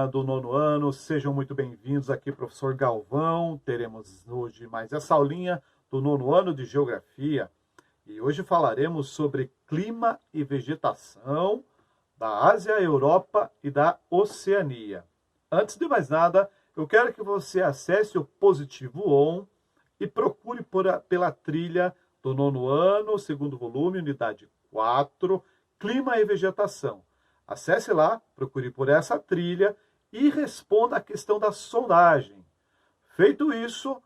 turma do nono ano, sejam muito bem-vindos aqui, professor Galvão. Teremos hoje mais essa aulinha do nono ano de Geografia. E hoje falaremos sobre clima e vegetação da Ásia, Europa e da Oceania. Antes de mais nada, eu quero que você acesse o Positivo On e procure pela trilha do nono ano, segundo volume, unidade 4, Clima e Vegetação. Acesse lá, procure por essa trilha e responda a questão da sondagem. Feito isso,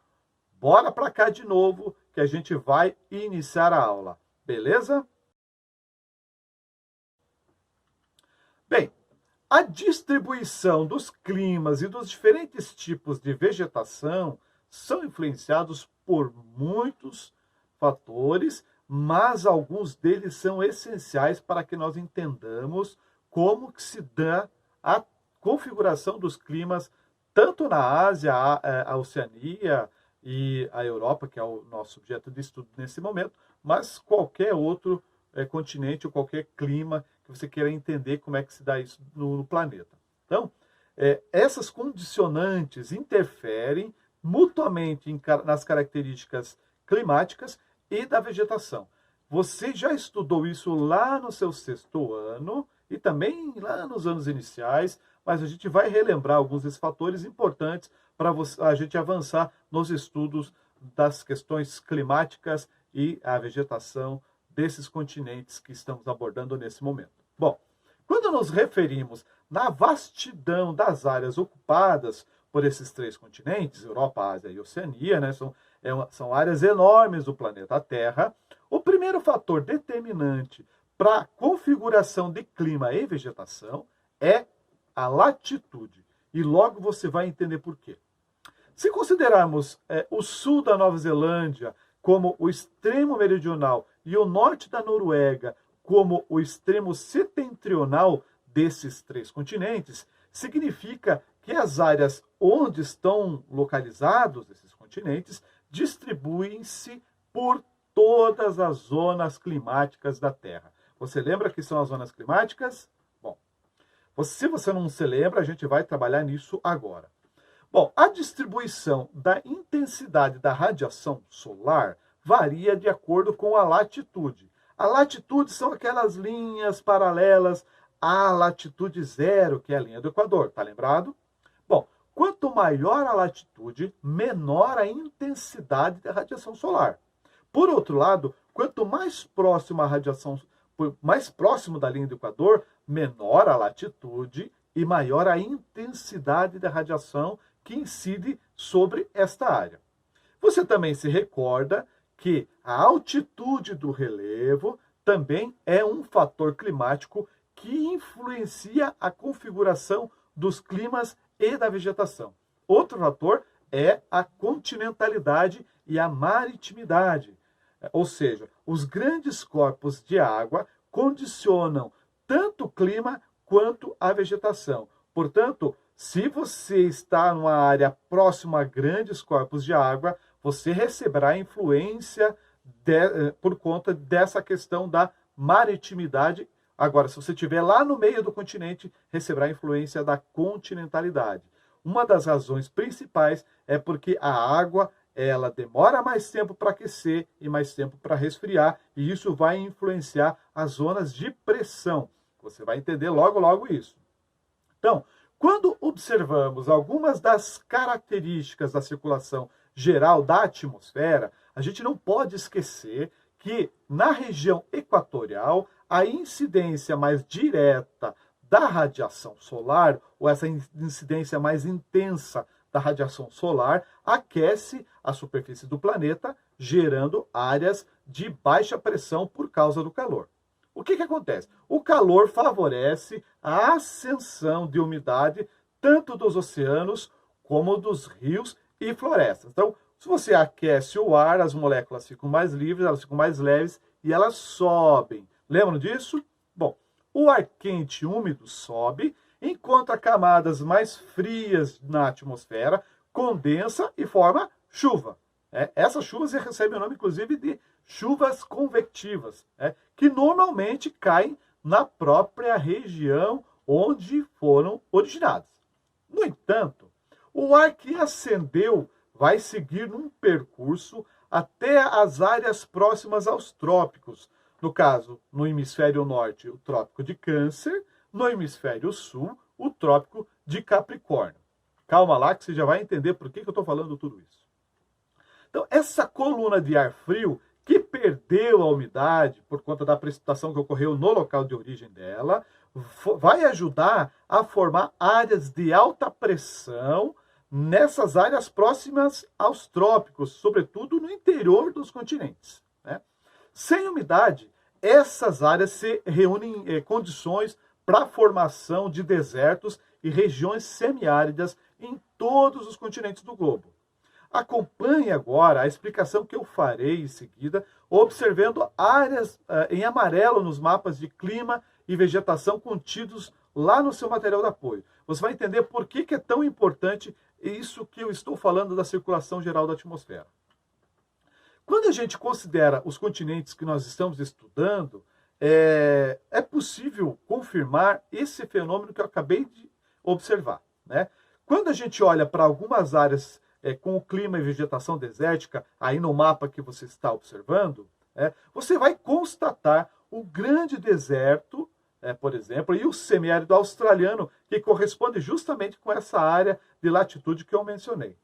bora para cá de novo que a gente vai iniciar a aula. Beleza? Bem, a distribuição dos climas e dos diferentes tipos de vegetação são influenciados por muitos fatores, mas alguns deles são essenciais para que nós entendamos como que se dá a configuração dos climas, tanto na Ásia, a Oceania e a Europa, que é o nosso objeto de estudo nesse momento, mas qualquer outro continente ou qualquer clima que você queira entender como é que se dá isso no planeta. Então, essas condicionantes interferem mutuamente nas características climáticas e da vegetação. Você já estudou isso lá no seu sexto ano e também lá nos anos iniciais, mas a gente vai relembrar alguns desses fatores importantes para a gente avançar nos estudos das questões climáticas e a vegetação desses continentes que estamos abordando nesse momento. Bom, quando nos referimos na vastidão das áreas ocupadas por esses três continentes, Europa, Ásia e Oceania, né, são áreas enormes do planeta Terra, o primeiro fator determinante para a configuração de clima e vegetação é a latitude. E logo você vai entender por quê. Se considerarmos o sul da Nova Zelândia como o extremo meridional e o norte da Noruega como o extremo setentrional desses três continentes, significa que as áreas onde estão localizados esses continentes distribuem-se por todas as zonas climáticas da Terra. Você lembra que são as zonas climáticas? Bom, se você não se lembra, a gente vai trabalhar nisso agora. Bom, a distribuição da intensidade da radiação solar varia de acordo com a latitude. A latitude são aquelas linhas paralelas à latitude zero, que é a linha do Equador, tá lembrado? Bom, quanto maior a latitude, menor a intensidade da radiação solar. Por outro lado, quanto mais próximo a radiação, mais próximo da linha do Equador, menor a latitude e maior a intensidade da radiação que incide sobre esta área. Você também se recorda que a altitude do relevo também é um fator climático que influencia a configuração dos climas e da vegetação. Outro fator é a continentalidade e a maritimidade. Ou seja, os grandes corpos de água condicionam tanto o clima quanto a vegetação. Portanto, se você está numa área próxima a grandes corpos de água, você receberá influência por conta dessa questão da maritimidade. Agora, se você estiver lá no meio do continente, receberá influência da continentalidade. Uma das razões principais é porque a água ela demora mais tempo para aquecer e mais tempo para resfriar, e isso vai influenciar as zonas de pressão. Você vai entender logo isso. Então, quando observamos algumas das características da circulação geral da atmosfera, a gente não pode esquecer que na região equatorial, a incidência mais direta da radiação solar, ou essa incidência mais intensa da radiação solar, aquece a superfície do planeta, gerando áreas de baixa pressão por causa do calor. O que acontece? O calor favorece a ascensão de umidade tanto dos oceanos como dos rios e florestas. Então, se você aquece o ar, as moléculas ficam mais livres, elas ficam mais leves e elas sobem. Lembram disso? Bom, o ar quente e úmido sobe, enquanto as camadas mais frias na atmosfera condensa e forma chuva. Essas chuvas recebem o nome, inclusive, de chuvas convectivas, que normalmente caem na própria região onde foram originadas. No entanto, o ar que ascendeu vai seguir num percurso até as áreas próximas aos trópicos. No caso, no hemisfério norte, o trópico de Câncer, no hemisfério sul, o trópico de Capricórnio. Calma lá que você já vai entender por que eu estou falando tudo isso. Então, essa coluna de ar frio que perdeu a umidade por conta da precipitação que ocorreu no local de origem dela, vai ajudar a formar áreas de alta pressão nessas áreas próximas aos trópicos, sobretudo no interior dos continentes, né? Sem umidade, essas áreas se reúnem em condições para a formação de desertos e regiões semiáridas em todos os continentes do globo. Acompanhe agora a explicação que eu farei em seguida, observando áreas em amarelo nos mapas de clima e vegetação contidos lá no seu material de apoio. Você vai entender por que é tão importante isso que eu estou falando da circulação geral da atmosfera. Quando a gente considera os continentes que nós estamos estudando, é possível confirmar esse fenômeno que eu acabei de observar, né? Quando a gente olha para algumas áreas com o clima e vegetação desértica, aí no mapa que você está observando, você vai constatar o grande deserto, por exemplo, e o semiárido australiano, que corresponde justamente com essa área de latitude que eu mencionei.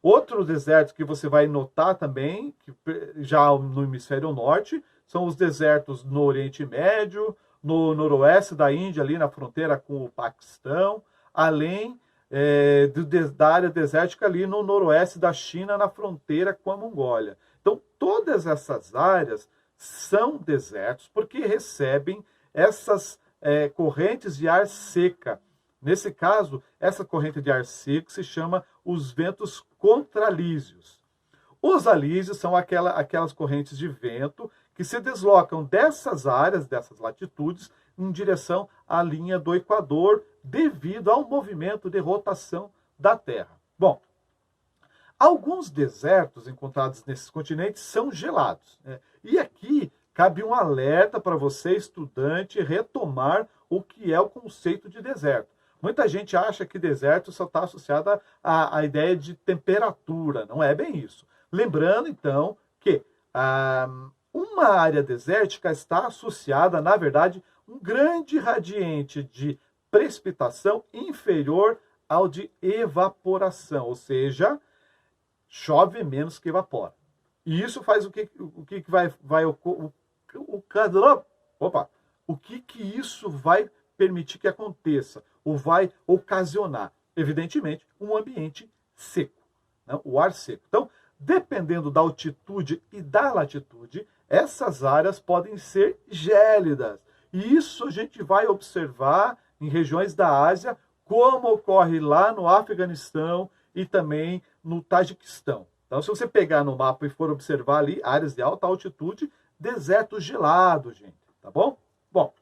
Outro deserto que você vai notar também, que já no hemisfério norte, são os desertos no Oriente Médio, no noroeste da Índia, ali na fronteira com o Paquistão, além da área desértica ali no noroeste da China, na fronteira com a Mongólia. Então, todas essas áreas são desertos porque recebem essas correntes de ar seca. Nesse caso, essa corrente de ar seco se chama os ventos contralísios. Os alísios são aquelas correntes de vento que se deslocam dessas áreas, dessas latitudes, em direção à linha do Equador, devido ao movimento de rotação da Terra. Bom, alguns desertos encontrados nesses continentes são gelados, né? E aqui cabe um alerta para você, estudante, retomar o que é o conceito de deserto. Muita gente acha que deserto só está associado à ideia de temperatura. Não é bem isso. Lembrando, então, que uma área desértica está associada, na verdade, um grande gradiente de precipitação inferior ao de evaporação, ou seja, chove menos que evapora. E isso faz o que isso vai permitir que aconteça, ou vai ocasionar, evidentemente, um ambiente seco, né? O ar seco. Então, dependendo da altitude e da latitude, essas áreas podem ser gélidas. E isso a gente vai observar em regiões da Ásia, como ocorre lá no Afeganistão e também no Tajiquistão. Então, se você pegar no mapa e for observar ali áreas de alta altitude, deserto gelado, gente, tá bom? Bom,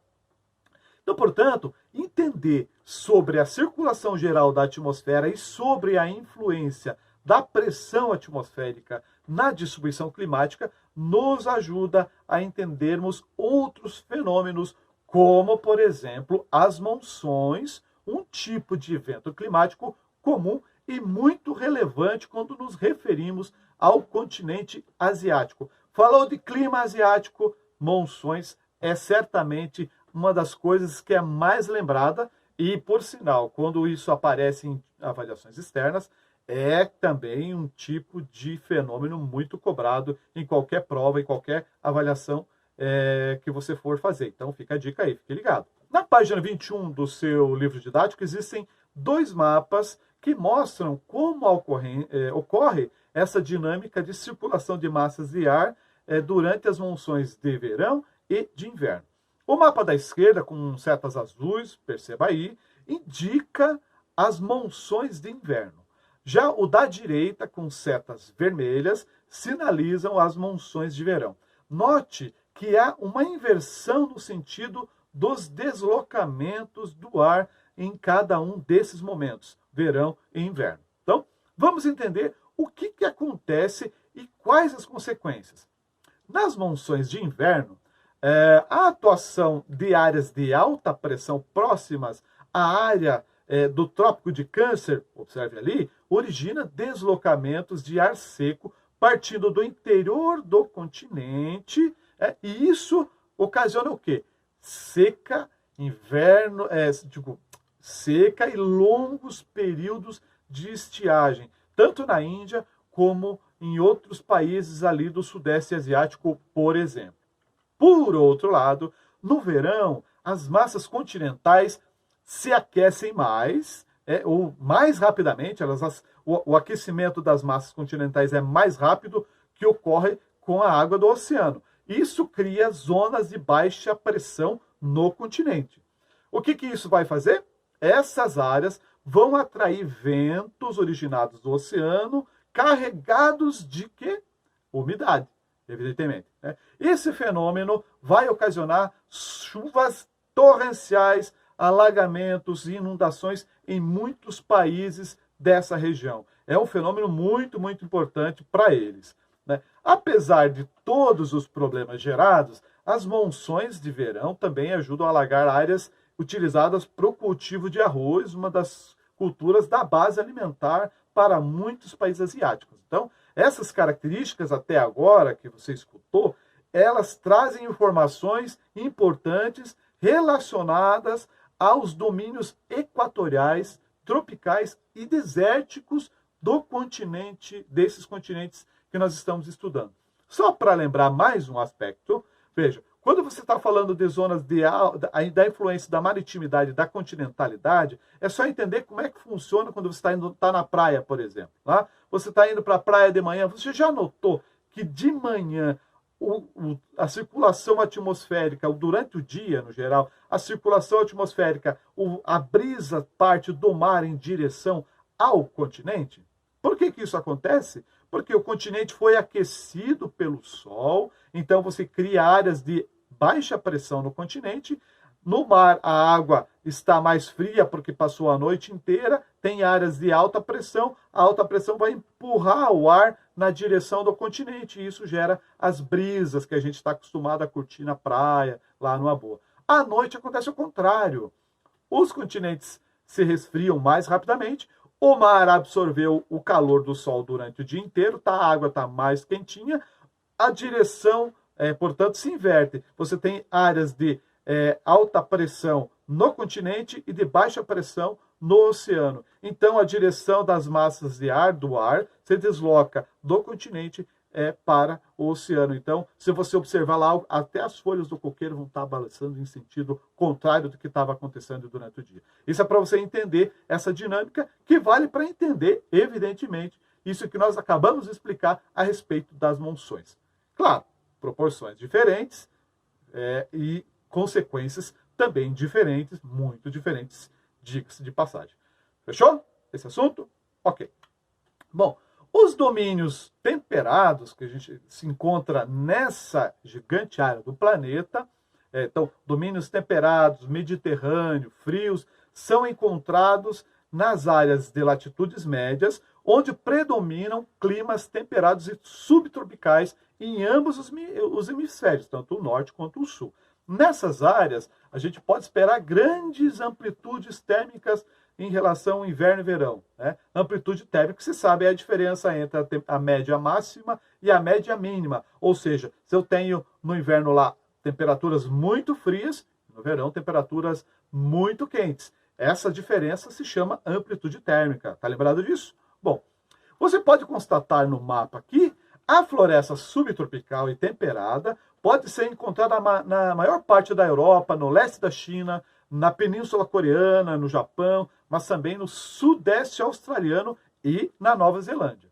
então, portanto, entender sobre a circulação geral da atmosfera e sobre a influência da pressão atmosférica na distribuição climática nos ajuda a entendermos outros fenômenos, como, por exemplo, as monções, um tipo de evento climático comum e muito relevante quando nos referimos ao continente asiático. Falou de clima asiático, monções é certamente uma das coisas que é mais lembrada e, por sinal, quando isso aparece em avaliações externas, é também um tipo de fenômeno muito cobrado em qualquer prova, em qualquer avaliação que você for fazer. Então, fica a dica aí, fique ligado. Na página 21 do seu livro didático, existem 2 mapas que mostram como ocorre essa dinâmica de circulação de massas de ar durante as monções de verão e de inverno. O mapa da esquerda, com setas azuis, perceba aí, indica as monções de inverno. Já o da direita, com setas vermelhas, sinalizam as monções de verão. Note que há uma inversão no sentido dos deslocamentos do ar em cada um desses momentos, verão e inverno. Então, vamos entender o que acontece e quais as consequências. Nas monções de inverno, a atuação de áreas de alta pressão próximas à área do Trópico de Câncer, observe ali, origina deslocamentos de ar seco partindo do interior do continente, e isso ocasiona o quê? Seca, inverno, seca e longos períodos de estiagem, tanto na Índia como em outros países ali do Sudeste Asiático, por exemplo. Por outro lado, no verão, as massas continentais se aquecem mais, ou mais rapidamente, o aquecimento das massas continentais é mais rápido que ocorre com a água do oceano. Isso cria zonas de baixa pressão no continente. O que isso vai fazer? Essas áreas vão atrair ventos originados do oceano, carregados de quê? Umidade, evidentemente. Esse fenômeno vai ocasionar chuvas torrenciais, alagamentos e inundações em muitos países dessa região. É um fenômeno muito, muito importante para eles. Apesar de todos os problemas gerados, as monções de verão também ajudam a alagar áreas utilizadas para o cultivo de arroz, uma das culturas da base alimentar para muitos países asiáticos. Então, essas características até agora que você escutou, elas trazem informações importantes relacionadas aos domínios equatoriais, tropicais e desérticos do continente, desses continentes que nós estamos estudando. Só para lembrar mais um aspecto, veja, quando você está falando de zonas da influência da maritimidade, da continentalidade, é só entender como é que funciona quando você está na praia, por exemplo. Tá? Você está indo para a praia de manhã, você já notou que de manhã a circulação atmosférica, durante o dia, no geral, a circulação atmosférica, a brisa parte do mar em direção ao continente? Por que isso acontece? Porque o continente foi aquecido pelo sol, então você cria áreas de baixa pressão no continente. No mar, a água está mais fria porque passou a noite inteira, tem áreas de alta pressão, a alta pressão vai empurrar o ar na direção do continente, e isso gera as brisas que a gente está acostumado a curtir na praia, lá numa boa. À noite acontece o contrário. Os continentes se resfriam mais rapidamente, o mar absorveu o calor do sol durante o dia inteiro, a água está mais quentinha, a direção, portanto, se inverte. Você tem áreas de alta pressão no continente e de baixa pressão no oceano. Então, a direção das massas de ar, do ar, se desloca do continente para o oceano. Então, se você observar lá, até as folhas do coqueiro vão estar balançando em sentido contrário do que estava acontecendo durante o dia. Isso é para você entender essa dinâmica, que vale para entender, evidentemente, isso que nós acabamos de explicar a respeito das monções. Claro, proporções diferentes e consequências também diferentes, muito diferentes, diga-se de passagem. Fechou esse assunto? Ok. Bom, os domínios temperados que a gente se encontra nessa gigante área do planeta, então, domínios temperados, mediterrâneo, frios, são encontrados nas áreas de latitudes médias, onde predominam climas temperados e subtropicais em ambos os hemisférios, tanto o norte quanto o sul. Nessas áreas, a gente pode esperar grandes amplitudes térmicas em relação ao inverno e verão. Amplitude térmica, você sabe, é a diferença entre a média máxima e a média mínima. Ou seja, se eu tenho no inverno lá temperaturas muito frias, no verão temperaturas muito quentes. Essa diferença se chama amplitude térmica. Tá lembrado disso? Bom, você pode constatar no mapa aqui, a floresta subtropical e temperada pode ser encontrada na maior parte da Europa, no leste da China, na Península Coreana, no Japão, mas também no Sudeste Australiano e na Nova Zelândia.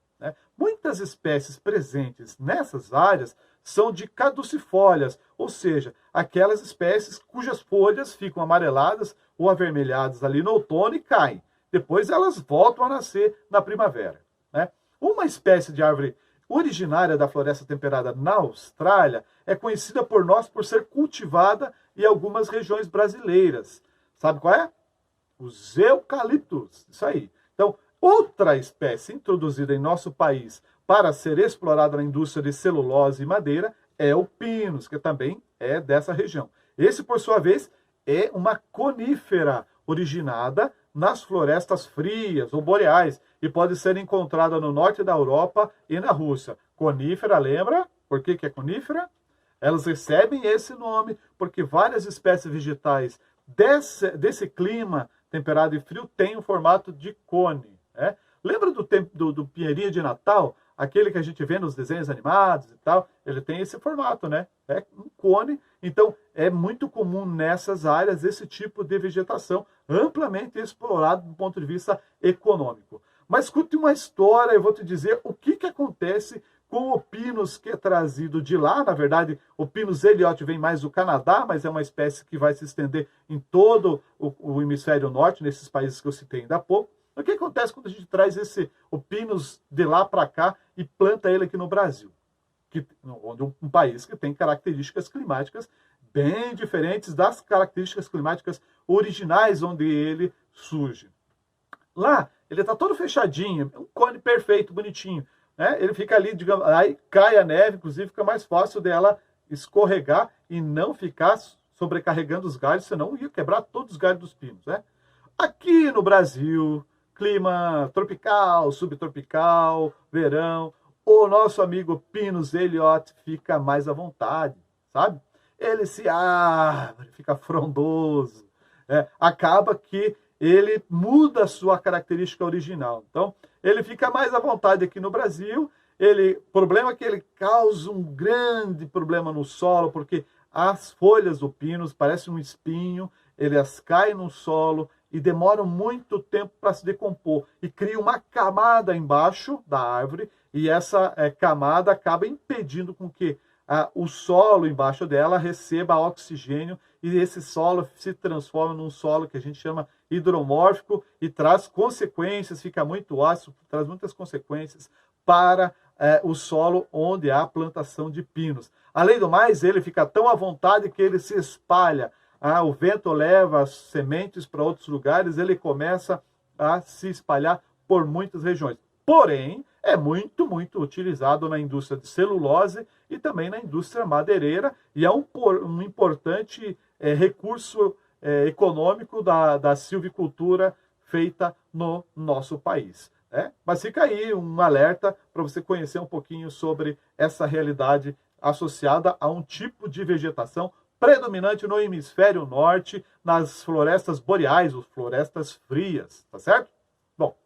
Muitas espécies presentes nessas áreas são de caducifólias, ou seja, aquelas espécies cujas folhas ficam amareladas ou avermelhadas ali no outono e caem. Depois elas voltam a nascer na primavera. Uma espécie de árvore originária da floresta temperada na Austrália é conhecida por nós por ser cultivada em algumas regiões brasileiras. Sabe qual é? Os eucaliptos. Isso aí. Então, outra espécie introduzida em nosso país para ser explorada na indústria de celulose e madeira é o pinus, que também é dessa região. Esse, por sua vez, é uma conífera originada nas florestas frias ou boreais e pode ser encontrada no norte da Europa e na Rússia. Conífera, lembra? Por que é conífera? Elas recebem esse nome porque várias espécies vegetais desse clima temperado e frio têm o formato de cone. Né? Lembra do pinheirinho de Natal? Aquele que a gente vê nos desenhos animados e tal, ele tem esse formato, né? É um cone. Então, é muito comum nessas áreas esse tipo de vegetação, amplamente explorado do ponto de vista econômico. Mas escute uma história, eu vou te dizer o que acontece com o pinus que é trazido de lá. Na verdade, o Pinus elliot vem mais do Canadá, mas é uma espécie que vai se estender em todo o hemisfério norte, nesses países que eu citei ainda há pouco. O que acontece quando a gente traz o pinus de lá para cá e planta ele aqui no Brasil? Um país que tem características climáticas bem diferentes das características climáticas originais onde ele surge. Lá, ele está todo fechadinho, um cone perfeito, bonitinho. Né? Ele fica ali, digamos, aí cai a neve, inclusive fica mais fácil dela escorregar e não ficar sobrecarregando os galhos, senão ia quebrar todos os galhos dos pinos. Né? Aqui no Brasil, clima tropical, subtropical, verão, o nosso amigo Pinus elliot fica mais à vontade, sabe? Ele se abre, fica frondoso, acaba que ele muda a sua característica original. Então, ele fica mais à vontade aqui no Brasil. O problema é que ele causa um grande problema no solo, porque as folhas do pinus parecem um espinho, elas caem no solo e demoram muito tempo para se decompor e cria uma camada embaixo da árvore e essa camada acaba impedindo com que o solo embaixo dela receba oxigênio e esse solo se transforma num solo que a gente chama hidromórfico e traz consequências, fica muito ácido, traz muitas consequências para o solo onde há plantação de pinos. Além do mais, ele fica tão à vontade que ele se espalha. O vento leva as sementes para outros lugares, ele começa a se espalhar por muitas regiões. Porém, é muito, muito utilizado na indústria de celulose e também na indústria madeireira e é um importante recurso econômico da silvicultura feita no nosso país. Mas fica aí um alerta para você conhecer um pouquinho sobre essa realidade associada a um tipo de vegetação predominante no hemisfério norte, nas florestas boreais, ou florestas frias, tá certo? Bom,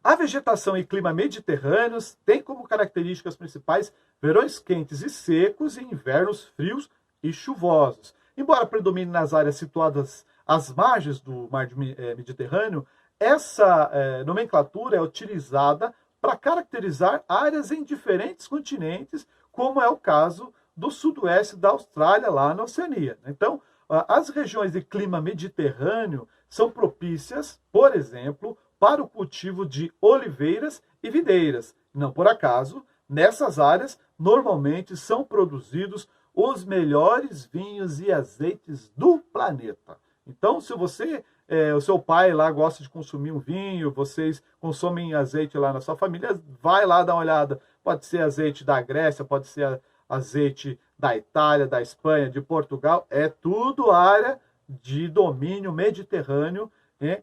a vegetação em clima mediterrâneos tem como características principais verões quentes e secos e invernos frios e chuvosos. Embora predomine nas áreas situadas às margens do mar Mediterrâneo, essa nomenclatura é utilizada para caracterizar áreas em diferentes continentes, como é o caso do sudoeste da Austrália, lá na Oceania. Então, as regiões de clima mediterrâneo são propícias, por exemplo, para o cultivo de oliveiras e videiras. Não por acaso, nessas áreas, normalmente são produzidos os melhores vinhos e azeites do planeta. Então, se o seu pai lá gosta de consumir um vinho, vocês consomem azeite lá na sua família, vai lá dar uma olhada. Pode ser azeite da Grécia, pode ser azeite da Itália, da Espanha, de Portugal, é tudo área de domínio mediterrâneo,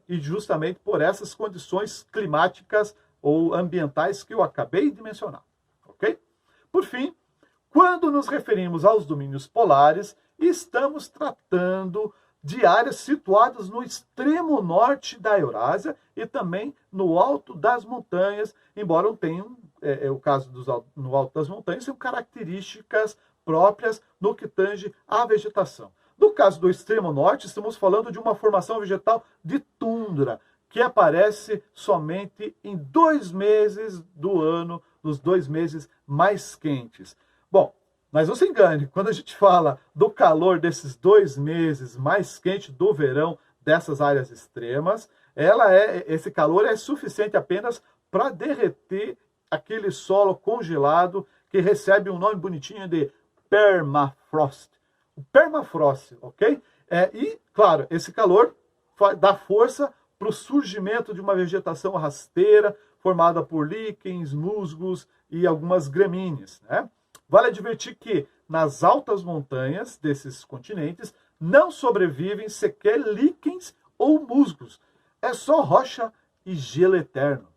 e justamente por essas condições climáticas ou ambientais que eu acabei de mencionar, ok? Por fim, quando nos referimos aos domínios polares, estamos tratando de áreas situadas no extremo norte da Eurásia e também no alto das montanhas, embora tenham, o caso no alto das montanhas, são características próprias no que tange à vegetação. No caso do extremo norte, estamos falando de uma formação vegetal de tundra, que aparece somente em 2 meses do ano, nos 2 meses mais quentes. Bom, mas não se engane, quando a gente fala do calor desses 2 meses mais quentes do verão, dessas áreas extremas, esse calor é suficiente apenas para derreter aquele solo congelado que recebe um nome bonitinho de permafrost. O permafrost, ok? E, claro, esse calor dá força para o surgimento de uma vegetação rasteira, formada por líquens, musgos e algumas gramíneas, né? Vale advertir que nas altas montanhas desses continentes não sobrevivem sequer líquens ou musgos. é só rocha e gelo eterno.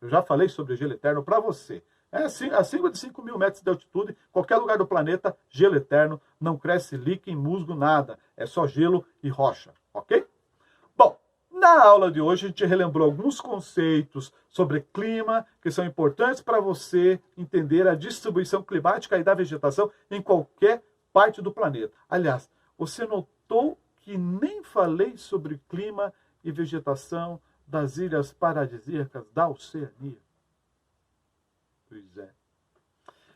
Eu já falei sobre gelo eterno para você. Acima de 5 mil metros de altitude, qualquer lugar do planeta, gelo eterno, não cresce líquen, musgo, nada. É só gelo e rocha, ok? Bom, na aula de hoje a gente relembrou alguns conceitos sobre clima que são importantes para você entender a distribuição climática e da vegetação em qualquer parte do planeta. Aliás, você notou que nem falei sobre clima e vegetação das ilhas paradisíacas da Oceania? Pois é.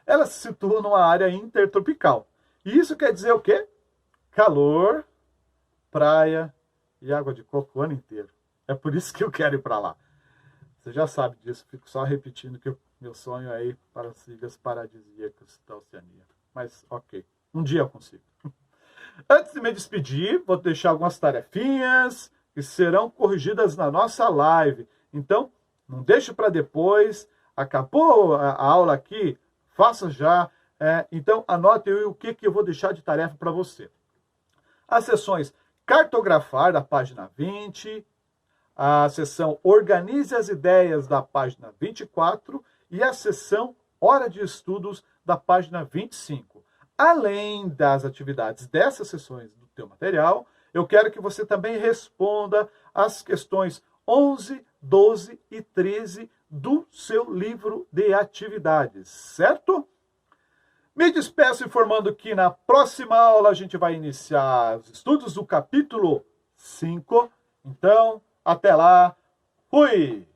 Elas se situam numa área intertropical. E isso quer dizer o quê? Calor, praia e água de coco o ano inteiro. É por isso que eu quero ir para lá. Você já sabe disso, fico só repetindo que o meu sonho é ir para as ilhas paradisíacas da Oceania. Mas, ok, um dia eu consigo. Antes de me despedir, vou deixar algumas tarefinhas que serão corrigidas na nossa live. Então, não deixe para depois. Acabou a aula aqui? Faça já. Então, anote aí o que eu vou deixar de tarefa para você. As sessões Cartografar, da página 20, a sessão Organize as Ideias, da página 24, e a sessão Hora de Estudos, da página 25. Além das atividades dessas sessões do teu material, eu quero que você também responda as questões 11, 12 e 13 do seu livro de atividades, certo? Me despeço informando que na próxima aula a gente vai iniciar os estudos do capítulo 5. Então, até lá. Fui!